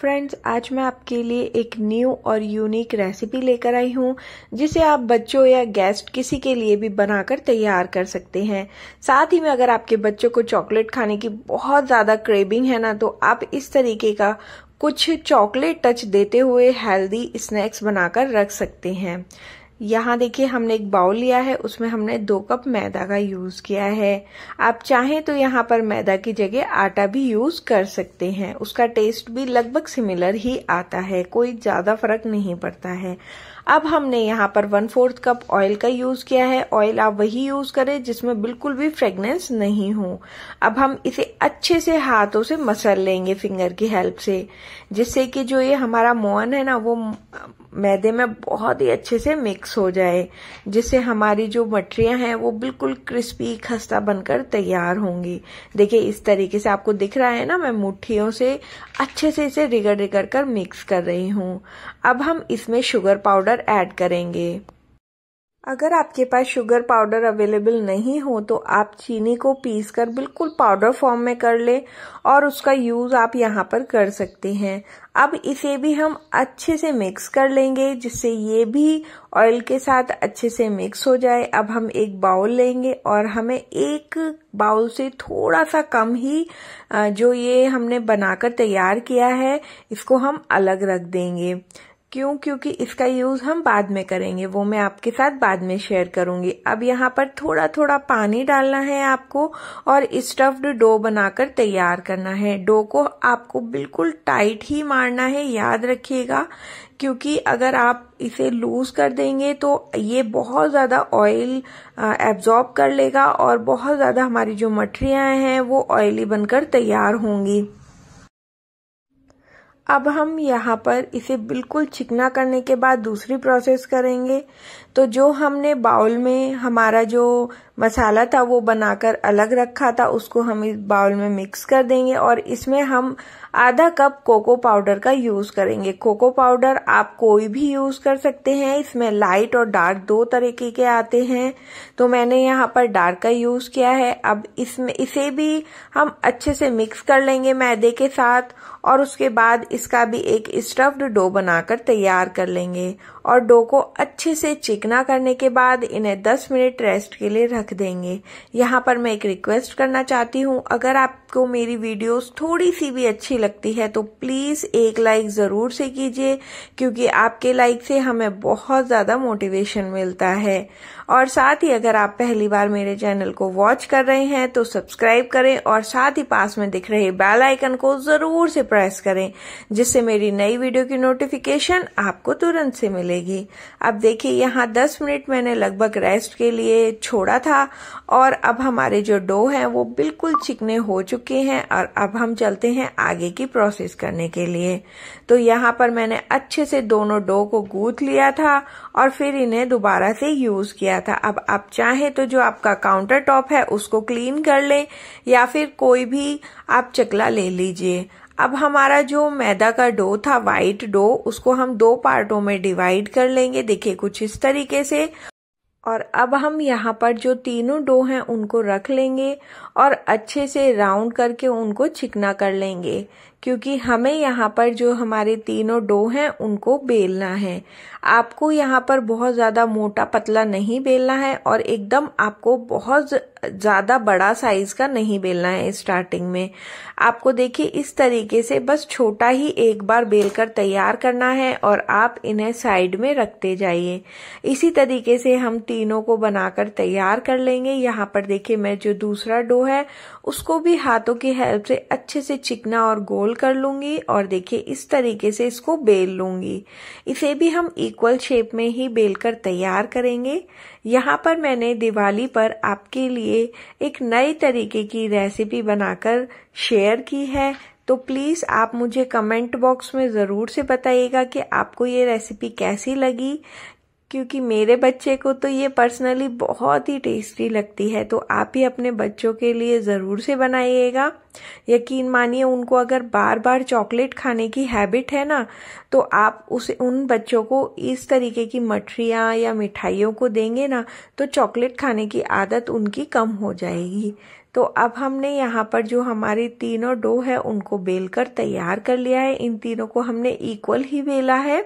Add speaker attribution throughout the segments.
Speaker 1: Friends, आज मैं आपके लिए एक न्यू और यूनिक रेसिपी लेकर आई हूँ जिसे आप बच्चों या गेस्ट किसी के लिए भी बनाकर तैयार कर सकते हैं। साथ ही में अगर आपके बच्चों को चॉकलेट खाने की बहुत ज़्यादा क्रेविंग है ना, तो आप इस तरीके का कुछ चॉकलेट टच देते हुए हेल्दी स्नैक्स बनाकर रख सकते हैं। यहाँ देखिए, हमने एक बाउल लिया है, उसमें हमने 2 कप मैदा का यूज़ किया है। आप चाहें तो यहाँ पर मैदा की जगह आटा भी यूज़ कर सकते हैं, उसका टेस्ट भी लगभग सिमिलर ही आता है, कोई ज़्यादा फर्क नहीं पड़ता है। अब हमने यहाँ पर 1/4 कप ऑयल का यूज़ किया है। ऑयल आप वही यूज़ करें जिसमें बिल्कुल भी फ्रेगनेंस नहीं हो। अब हम इसे अच्छे से हाथों से मसल लेंगे फिंगर की हेल्प से, जिससे कि जो ये हमारा मोहन है ना, वो मैदे में बहुत ही अच्छे से मिक्स हो जाए, जिससे हमारी जो मठरियां हैं वो बिल्कुल क्रिस्पी खस्ता बनकर तैयार होंगी। देखिए, इस तरीके से आपको दिख रहा है ना, मैं मुट्ठियों से अच्छे से इसे रिगड़ रिगड़ कर मिक्स कर रही हूँ। अब हम इसमें शुगर पाउडर ऐड करेंगे। अगर आपके पास शुगर पाउडर अवेलेबल नहीं हो तो आप चीनी को पीसकर बिल्कुल पाउडर फॉर्म में कर ले और उसका यूज आप यहाँ पर कर सकते हैं। अब इसे भी हम अच्छे से मिक्स कर लेंगे, जिससे ये भी ऑयल के साथ अच्छे से मिक्स हो जाए। अब हम एक बाउल लेंगे और हमें एक बाउल से थोड़ा सा कम ही जो ये हमने बनाकर तैयार किया है, इसको हम अलग रख देंगे। क्योंकि इसका यूज हम बाद में करेंगे, वो मैं आपके साथ बाद में शेयर करूंगी। अब यहाँ पर थोड़ा थोड़ा पानी डालना है आपको और स्टफ्ड डो बनाकर तैयार करना है। डो को आपको बिल्कुल टाइट ही मारना है, याद रखिएगा, क्योंकि अगर आप इसे लूज कर देंगे तो ये बहुत ज्यादा ऑयल एब्जॉर्ब कर लेगा और बहुत ज्यादा हमारी जो मठरियां हैं वो ऑयली बनकर तैयार होंगी। अब हम यहाँ पर इसे बिल्कुल चिकना करने के बाद दूसरी प्रोसेस करेंगे। तो जो हमने बाउल में हमारा जो मसाला था वो बनाकर अलग रखा था, उसको हम इस बाउल में मिक्स कर देंगे और इसमें हम आधा कप कोको पाउडर का यूज करेंगे। कोको पाउडर आप कोई भी यूज कर सकते हैं, इसमें लाइट और डार्क 2 तरीके के आते हैं, तो मैंने यहाँ पर डार्क का यूज किया है। अब इसमें इसे भी हम अच्छे से मिक्स कर लेंगे मैदे के साथ और उसके बाद इसका भी एक स्टफ्ड डो बनाकर तैयार कर लेंगे और डो को अच्छे से चिकना करने के बाद इन्हें 10 मिनट रेस्ट के लिए रख देंगे। यहाँ पर मैं एक रिक्वेस्ट करना चाहती हूँ, अगर आपको मेरी वीडियोस थोड़ी सी भी अच्छी लगती है तो प्लीज एक लाइक जरूर से कीजिए, क्योंकि आपके लाइक से हमें बहुत ज्यादा मोटिवेशन मिलता है। और साथ ही अगर आप पहली बार मेरे चैनल को वॉच कर रहे हैं तो सब्सक्राइब करें और साथ ही पास में दिख रहे बेल आइकन को जरूर से प्रेस करें, जिससे मेरी नई वीडियो की नोटिफिकेशन आपको तुरंत से मिलेगी। अब देखिए, यहाँ 10 मिनट मैंने लगभग रेस्ट के लिए छोड़ा था और अब हमारे जो डो हैं वो बिल्कुल चिकने हो चुके हैं और अब हम चलते हैं आगे की प्रोसेस करने के लिए। तो यहाँ पर मैंने अच्छे से दोनों डो को गूंथ लिया था और फिर इन्हें दोबारा से यूज किया था। अब आप चाहें तो जो आपका काउंटर टॉप है उसको क्लीन कर लें या फिर कोई भी आप चकला ले लीजिए। अब हमारा जो मैदा का डो था, वाइट डो, उसको हम 2 पार्टों में डिवाइड कर लेंगे, देखिए कुछ इस तरीके से। और अब हम यहाँ पर जो तीनों डो हैं उनको रख लेंगे और अच्छे से राउंड करके उनको चिकना कर लेंगे, क्योंकि हमें यहाँ पर जो हमारे तीनों डो हैं उनको बेलना है। आपको यहाँ पर बहुत ज्यादा मोटा पतला नहीं बेलना है और एकदम आपको बहुत ज्यादा बड़ा साइज का नहीं बेलना है। स्टार्टिंग में आपको देखिए इस तरीके से बस छोटा ही एक बार बेलकर तैयार करना है और आप इन्हें साइड में रखते जाइए। इसी तरीके से हम तीनों को बनाकर तैयार कर लेंगे। यहाँ पर देखिए, मैं जो दूसरा डो है उसको भी हाथों की हेल्प से अच्छे से चिकना और गोल कर लूंगी और देखिए इस तरीके से इसको बेल लूंगी। इसे भी हम इक्वल शेप में ही बेलकर तैयार करेंगे। यहाँ पर मैंने दिवाली पर आपके लिए एक नई तरीके की रेसिपी बनाकर शेयर की है, तो प्लीज आप मुझे कमेंट बॉक्स में जरूर से बताइएगा कि आपको ये रेसिपी कैसी लगी, क्योंकि मेरे बच्चे को तो ये पर्सनली बहुत ही टेस्टी लगती है। तो आप भी अपने बच्चों के लिए जरूर से बनाइएगा। यकीन मानिए, उनको अगर बार बार चॉकलेट खाने की हैबिट है ना, तो आप उन बच्चों को इस तरीके की मठरियाँ या मिठाइयों को देंगे ना, तो चॉकलेट खाने की आदत उनकी कम हो जाएगी। तो अब हमने यहाँ पर जो हमारी तीनों डो है उनको बेलकर तैयार कर लिया है। इन तीनों को हमने इक्वल ही बेला है।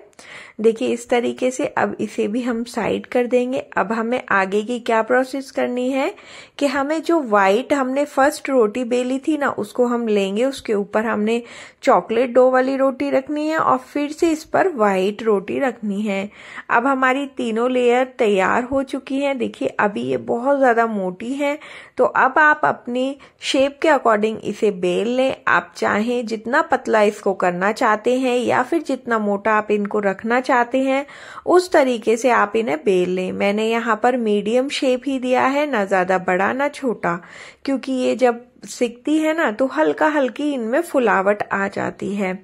Speaker 1: देखिए इस तरीके से। अब इसे भी हम साइड कर देंगे। अब हमें आगे की क्या प्रोसेस करनी है कि हमें जो वाइट हमने फर्स्ट रोटी बेली थी ना, उसको हम लेंगे, उसके ऊपर हमने चॉकलेट डो वाली रोटी रखनी है और फिर से इस पर वाइट रोटी रखनी है। अब हमारी तीनों लेयर तैयार हो चुकी हैं। देखिए अभी ये बहुत ज़्यादा मोटी है, तो अब आप अपनी शेप के अकॉर्डिंग इसे बेल लें। आप चाहें जितना पतला इसको करना चाहते हैं या फिर जितना मोटा आप इनको रखना चाहते हैं उस तरीके से आप इन्हें बेल लें। मैंने यहाँ पर मीडियम शेप ही दिया है, ना ज़्यादा बड़ा ना छोटा, क्योंकि ये जब सिकती है ना तो हल्का हल्की इनमें फुलावट आ जाती है।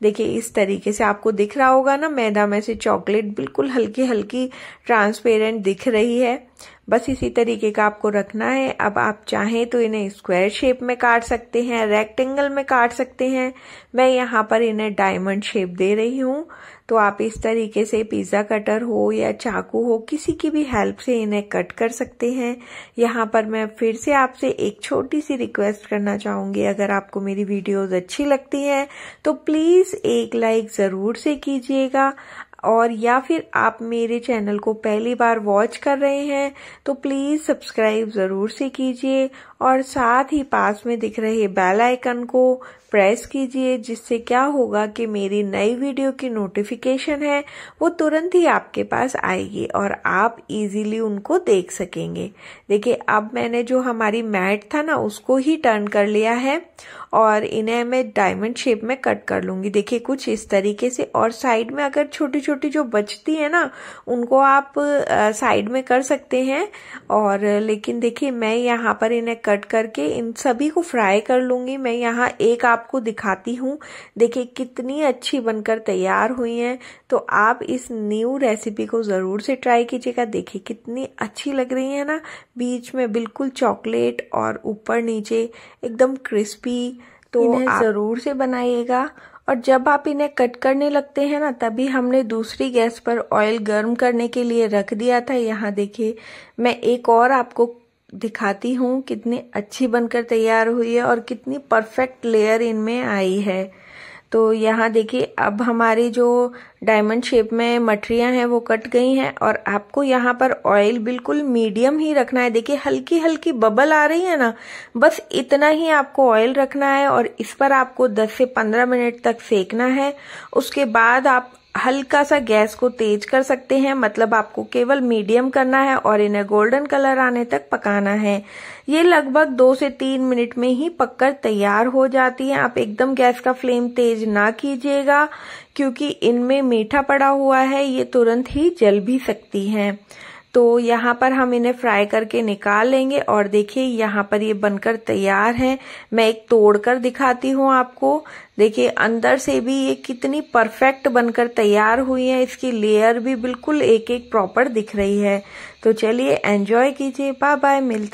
Speaker 1: देखिए इस तरीके से आपको दिख रहा होगा ना, मैदा में से चॉकलेट बिल्कुल हल्की हल्की ट्रांसपेरेंट दिख रही है। बस इसी तरीके का आपको रखना है। अब आप चाहें तो इन्हें स्क्वायर शेप में काट सकते हैं, रेक्टेंगल में काट सकते हैं। मैं यहाँ पर इन्हें डायमंड शेप दे रही हूँ। तो आप इस तरीके से पिज़्ज़ा कटर हो या चाकू हो, किसी की भी हेल्प से इन्हें कट कर सकते हैं। यहाँ पर मैं फिर से आपसे एक छोटी सी रिक्वेस्ट करना चाहूँगी, अगर आपको मेरी वीडियोस अच्छी लगती हैं तो प्लीज़ एक लाइक ज़रूर से कीजिएगा। और या फिर आप मेरे चैनल को पहली बार वॉच कर रहे हैं तो प्लीज़ सब्सक्राइब ज़रूर से कीजिए और साथ ही पास में दिख रहे बेल आइकन को प्रेस कीजिए, जिससे क्या होगा कि मेरी नई वीडियो की नोटिफिकेशन है वो तुरंत ही आपके पास आएगी और आप इजीली उनको देख सकेंगे। देखिए अब मैंने जो हमारी मैट था ना उसको ही टर्न कर लिया है और इन्हें मैं डायमंड शेप में कट कर लूंगी। देखिए कुछ इस तरीके से। और साइड में अगर छोटी छोटी जो बचती है ना उनको आप साइड में कर सकते हैं। और लेकिन देखिए मैं यहाँ पर इन्हें कट करके इन सभी को फ्राई कर लूंगी। मैं यहाँ एक आपको दिखाती हूँ, देखिए कितनी अच्छी बनकर तैयार हुई हैं। तो आप इस न्यू रेसिपी को ज़रूर से ट्राई कीजिएगा। देखिए कितनी अच्छी लग रही है ना, बीच में बिल्कुल चॉकलेट और ऊपर नीचे एकदम क्रिस्पी। तो इन्हें ज़रूर से बनाइएगा। और जब आप इन्हें कट करने लगते हैं ना, तभी हमने दूसरी गैस पर ऑयल गर्म करने के लिए रख दिया था। यहाँ देखिए मैं एक और आपको दिखाती हूँ कितनी अच्छी बनकर तैयार हुई है और कितनी परफेक्ट लेयर इनमें आई है। तो यहाँ देखिए अब हमारी जो डायमंड शेप में मठरियाँ हैं वो कट गई हैं और आपको यहाँ पर ऑयल बिल्कुल मीडियम ही रखना है। देखिए हल्की हल्की बबल आ रही है ना, बस इतना ही आपको ऑयल रखना है और इस पर आपको 10 से 15 मिनट तक सेकना है। उसके बाद आप हल्का सा गैस को तेज कर सकते हैं, मतलब आपको केवल मीडियम करना है और इन्हें गोल्डन कलर आने तक पकाना है। ये लगभग 2 से 3 मिनट में ही पककर तैयार हो जाती है। आप एकदम गैस का फ्लेम तेज ना कीजिएगा, क्योंकि इनमें मीठा पड़ा हुआ है, ये तुरंत ही जल भी सकती हैं। तो यहाँ पर हम इन्हें फ्राई करके निकाल लेंगे। और देखिए यहाँ पर ये बनकर तैयार है। मैं एक तोड़कर दिखाती हूँ आपको। देखिए अंदर से भी ये कितनी परफेक्ट बनकर तैयार हुई है। इसकी लेयर भी बिल्कुल एक एक प्रॉपर दिख रही है। तो चलिए एंजॉय कीजिए। बाय बाय, मिलते